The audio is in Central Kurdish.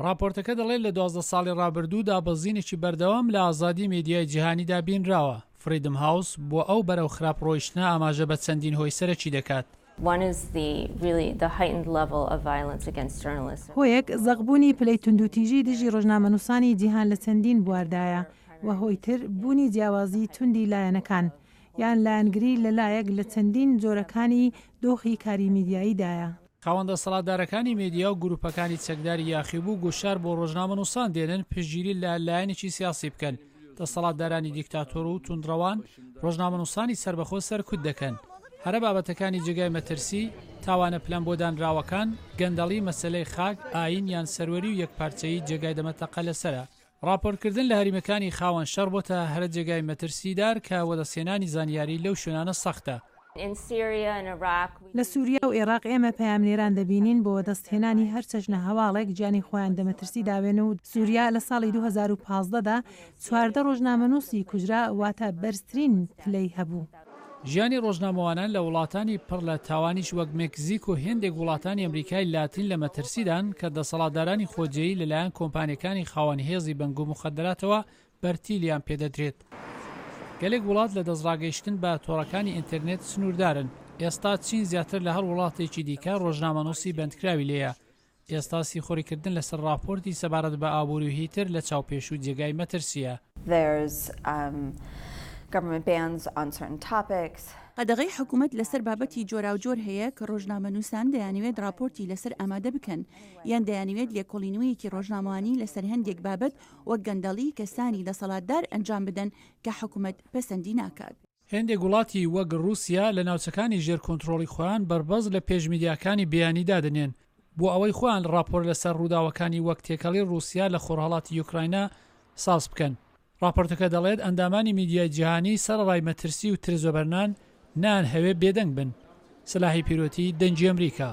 راپۆرتەکە دەڵێت لە 12 ساڵی ڕابردوودا بەزینێکی بەردەوام لە ئازادی میدیای جیهانیدا بینراوە. فریدم هاوس بۆ ئەو بەرەو خراپڕۆیشتنە ئاماژە بە چەندین هۆی سەرەکی دەکات. هۆیەک زەقبوونی پلەی توندوتیژی دژی ڕۆژنامەنووسانی جیهان لە چەندین بواردایە و هۆیتر بوونی جیاوازی توندی لایەنەکان یان لایەنگری لەلایەک لە چەندین جۆرەکانی دۆخی کاری میدیاییدایە. خاوەندە سەڵاتدارەکانی میدیا و گروپەکانی چەکداری یاخیبوو گوشار بۆ ڕۆژنامەنووسان دێنن پشتگیری لە لایەنێکی سیاسی بکەن. دەسەڵاتدارانی دیکتاتۆر و توندڕەوان ڕۆژنامەنووسانی سربەخۆ سەرکوت دەکەن. هەرە بابەتەکانی جێگای مەترسی، تاوانە پلان بۆ دانراوەکان، گەندەڵی مەسەلەی خاک، ئاین یان سەروەری و یەکپارچەیی جێگای دەمەتەقە لەسرە. راپۆرتکردن لە هەریمەکانی خاوەن شەڕ بۆتە هەرە جێگای مەترسیدار کە وەدەسێنانی زانیاری لەو شوێنانە سەختە. لە سووریا و عێراق ئێمە پەیامنێران دەبینین بۆ دەستهێنانی هەر چەژنە هەواڵێک گیانی خۆیان دەمەترسی داوێن و سووریا لە ساڵی 2015دا 14 ڕۆژنامەنووسی کوژرا واتە بەرزترین پلەی هەبوو. ژیانی ڕۆژنامەوانان لە وڵاتانی پڕ لە تاوانیش وەک مێکزیک و هێندێک وڵاتانی ئەمریکای لاتین لە مەترسیدان کە دەسەڵاتدارانی خۆجێیی لەلایەن کۆمپانیەکانی خاوەن هێزی بەنگ و مخدراتەوە بەرتیلیان پێدەدرێت. گەلێک وڵات لە دەستڕاگەیشتن بە تۆڕەکانی ئینتەرنێت سنووردارن. ئێستا چین زیاتر لە هەر وڵاتێکی دیکە ڕۆژنامەنووسی بەندکراوی لێیە. ئێستا سیخۆریکردن لەسەر راپۆرتی سەبارەت بە ئابووری و هیتر لە چاوپێش و جێگای مەترسیە. قەدەغەی حکوومەت لەسەر بابەتی جۆرا و جۆر هەیە کە ڕۆژنامەنووسان دەیانوێت راپۆرتی لەسەر ئامادە بکەن یان دەیانوێت لێکۆڵینەوەیەکی ڕۆژنامەوانی لەسەر هەندێک بابەت وەک گەندەڵی کەسانی دەسەڵاتدار ئەنجام بدەن کە حکوومەت پەسەندی ناکات. هێندێک وڵاتی وەک رووسیا لە ناوچەکانی ژێر کۆنتڕۆڵی خۆیان بەربەز لە پێشمیدیاکانی بەیانیدا دەنێن بۆ ئەوەی خۆیان راپۆر لەسەر ڕووداوەکانی وەک تێکەڵی رووسیا لە خۆرهەڵاتی یوکراینە ساز بکەن. راپۆرتەکە دەڵێت ئەندامانی میدیای جیهانی سەرڕای مەترسی و ترزۆبەرنان نان هەوێ بێدەنگ بن. سلاحی پیرۆتی دەنجی ئەمریکا.